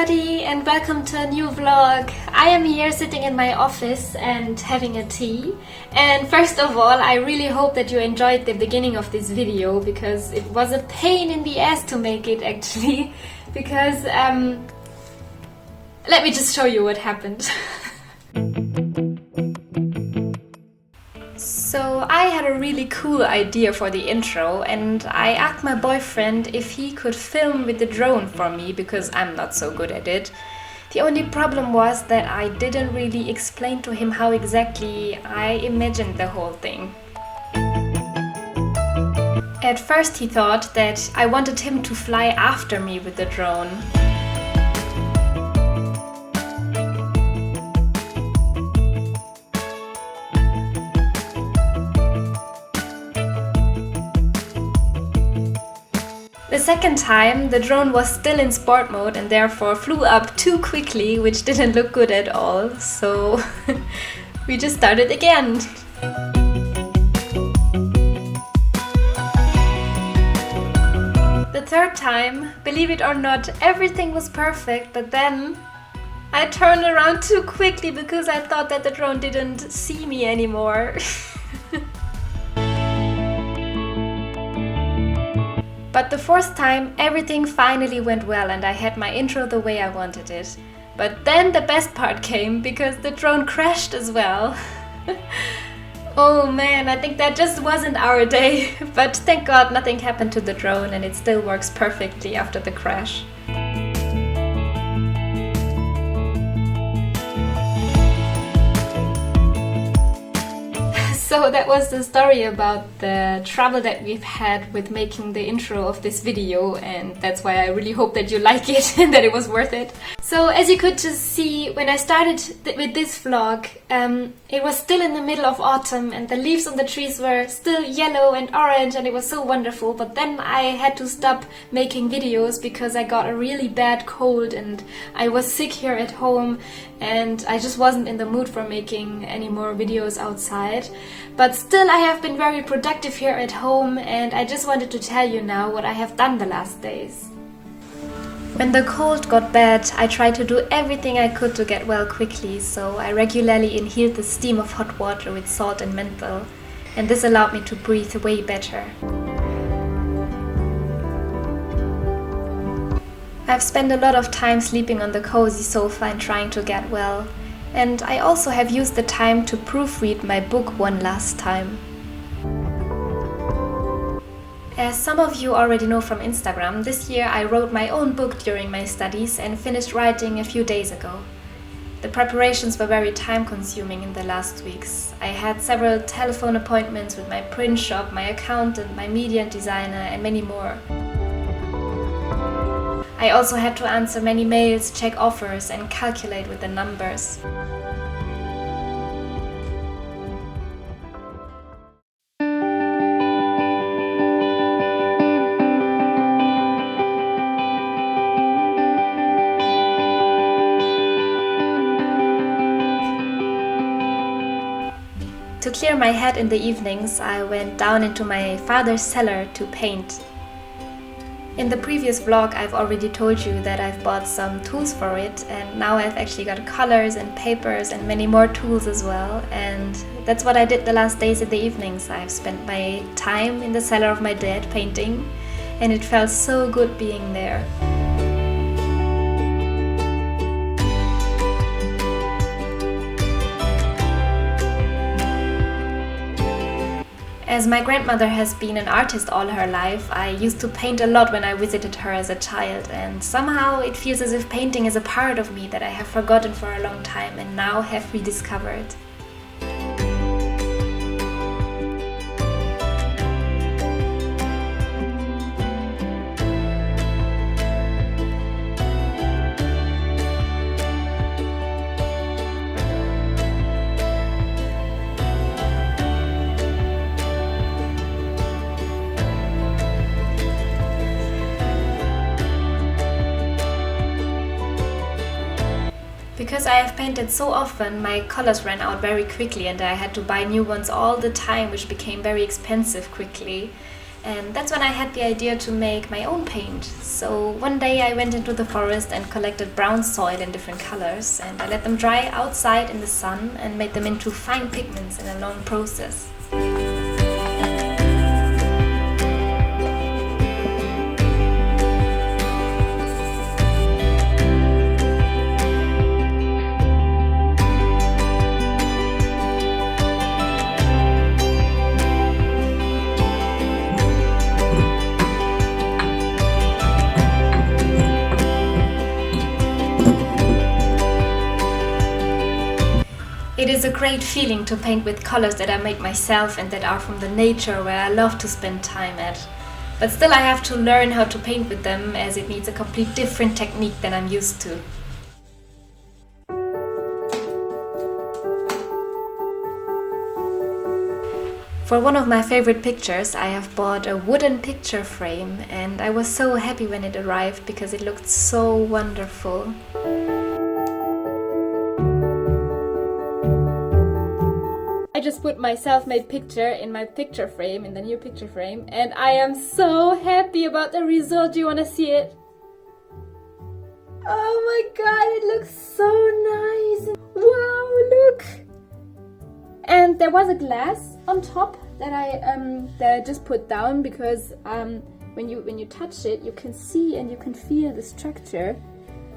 everybody and welcome to a new vlog. I am here sitting in my office and having a tea. And first of all, I really hope that you enjoyed the beginning of this video because it was a pain in the ass to make it actually. Because, let me just show you what happened. So I had a really cool idea for the intro and I asked my boyfriend if he could film with the drone for me because I'm not so good at it. The only problem was that I didn't really explain to him how exactly I imagined the whole thing. At first he thought that I wanted him to fly after me with the drone. The second time, the drone was still in sport mode and therefore flew up too quickly, which didn't look good at all, so we just started again. The third time, believe it or not, everything was perfect, but then I turned around too quickly because I thought that the drone didn't see me anymore. But the fourth time, everything finally went well and I had my intro the way I wanted it. But then the best part came because the drone crashed as well. Oh man, I think that just wasn't our day. But thank God nothing happened to the drone and it still works perfectly after the crash. So that was the story about the trouble that we've had with making the intro of this video, and that's why I really hope that you like it and that it was worth it. So as you could just see, when I started with this vlog, it was still in the middle of autumn and the leaves on the trees were still yellow and orange and it was so wonderful, but then I had to stop making videos because I got a really bad cold and I was sick here at home and I just wasn't in the mood for making any more videos outside. But still I have been very productive here at home and I just wanted to tell you now what I have done the last days. When the cold got bad, I tried to do everything I could to get well quickly, so I regularly inhaled the steam of hot water with salt and menthol, and this allowed me to breathe way better. I've spent a lot of time sleeping on the cozy sofa and trying to get well. And I also have used the time to proofread my book one last time. As some of you already know from Instagram, this year I wrote my own book during my studies and finished writing a few days ago. The preparations were very time-consuming in the last weeks. I had several telephone appointments with my print shop, my accountant, my media designer and many more. I also had to answer many mails, check offers and calculate with the numbers. To clear my head in the evenings, I went down into my father's cellar to paint. In the previous vlog I've already told you that I've bought some tools for it and now I've actually got colors and papers and many more tools as well, and that's what I did the last days in the evenings. I've spent my time in the cellar of my dad painting and it felt so good being there. As my grandmother has been an artist all her life, I used to paint a lot when I visited her as a child, and somehow it feels as if painting is a part of me that I have forgotten for a long time and now have rediscovered. Because I have painted so often, my colors ran out very quickly and I had to buy new ones all the time, which became very expensive quickly. And that's when I had the idea to make my own paint. So one day I went into the forest and collected brown soil in different colors, and I let them dry outside in the sun and made them into fine pigments in a long process. It is a great feeling to paint with colors that I make myself and that are from the nature where I love to spend time at. But still I have to learn how to paint with them, as it needs a complete different technique than I'm used to. For one of my favorite pictures, I have bought a wooden picture frame, and I was so happy when it arrived because it looked so wonderful. I just put my self-made picture in my picture frame, in the new picture frame, and I am so happy about the result. Do you want to see it? Oh my god, it looks so nice! Wow, look! And there was a glass on top that I just put down because when you touch it, you can see and you can feel the structure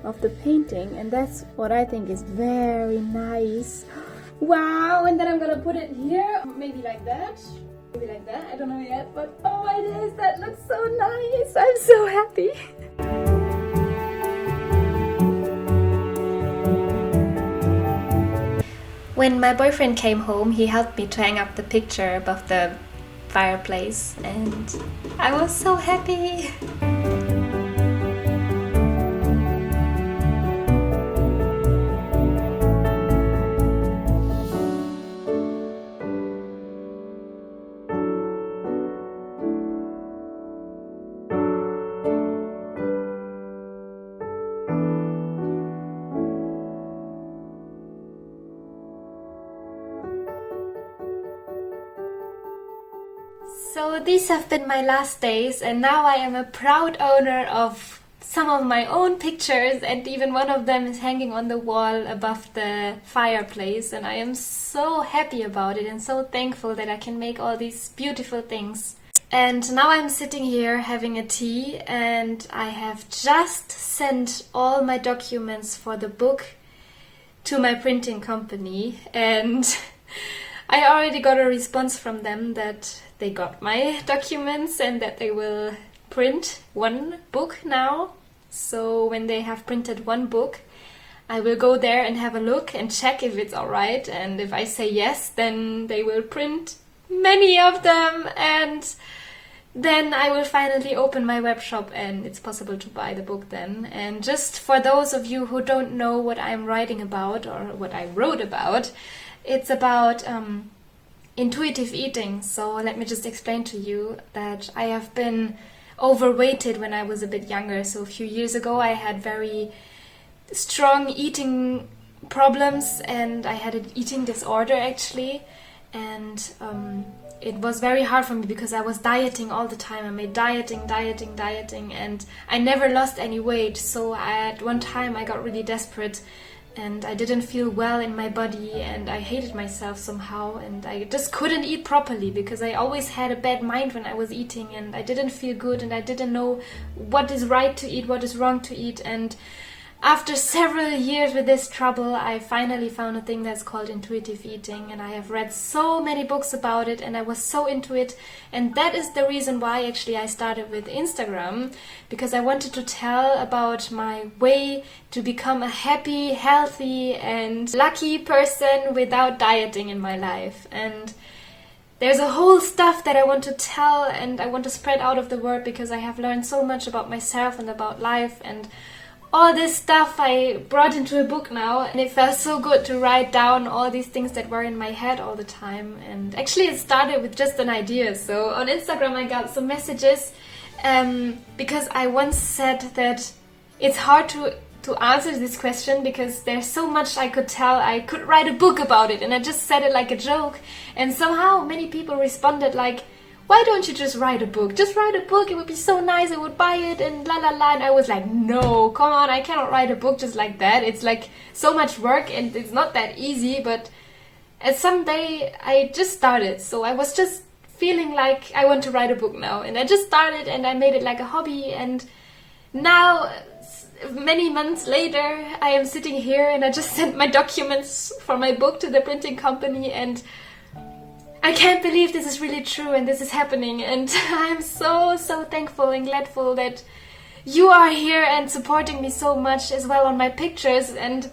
of the painting, and that's what I think is very nice. Wow, and then I'm gonna put it here, maybe like that, I don't know yet, but oh it is, that looks so nice, I'm so happy. When my boyfriend came home, he helped me to hang up the picture above the fireplace, and I was so happy. So these have been my last days, and now I am a proud owner of some of my own pictures, and even one of them is hanging on the wall above the fireplace, and I am so happy about it and so thankful that I can make all these beautiful things. And now I'm sitting here having a tea, and I have just sent all my documents for the book to my printing company, and I already got a response from them that they got my documents and that they will print one book now. So when they have printed one book, I will go there and have a look and check if it's alright, and if I say yes, then they will print many of them, and then I will finally open my web shop and it's possible to buy the book then. And just for those of you who don't know what I'm writing about or what I wrote about, it's about intuitive eating. So let me just explain to you that I have been overweighted when I was a bit younger. So a few years ago I had very strong eating problems, and I had an eating disorder actually, and it was very hard for me because I was dieting all the time. I made dieting, and I never lost any weight. So at one time I got really desperate, and I didn't feel well in my body, and I hated myself somehow, and I just couldn't eat properly because I always had a bad mind when I was eating, and I didn't feel good, and I didn't know what is right to eat, what is wrong to eat. And after several years with this trouble, I finally found a thing that's called intuitive eating, and I have read so many books about it, and I was so into it. And that is the reason why actually I started with Instagram, because I wanted to tell about my way to become a happy, healthy and lucky person without dieting in my life. And there's a whole stuff that I want to tell and I want to spread out of the world, because I have learned so much about myself and about life, and all this stuff I brought into a book now, and it felt so good to write down all these things that were in my head all the time. And actually it started with just an idea. So on Instagram I got some messages because I once said that it's hard to answer this question because there's so much I could tell. I could write a book about it, and I just said it like a joke, and somehow many people responded like, why don't you just write a book? Just write a book, it would be so nice, I would buy it and la la la. And I was like, no, come on, I cannot write a book just like that. It's like so much work and it's not that easy. But at some day I just started. So I was just feeling like I want to write a book now. And I just started and I made it like a hobby. And now, many months later, I am sitting here and I just sent my documents for my book to the printing company, and I can't believe this is really true and this is happening. And I'm so thankful and gladful that you are here and supporting me so much as well on my pictures. And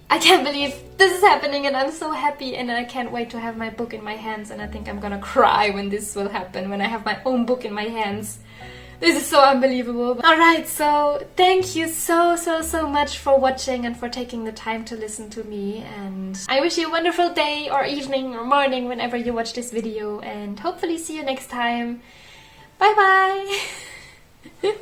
I can't believe this is happening, and I'm so happy, and I can't wait to have my book in my hands. And I think I'm gonna cry when this will happen, when I have my own book in my hands. This is so unbelievable. Alright, so thank you so much for watching and for taking the time to listen to me. And I wish you a wonderful day or evening or morning whenever you watch this video. And hopefully see you next time. Bye bye!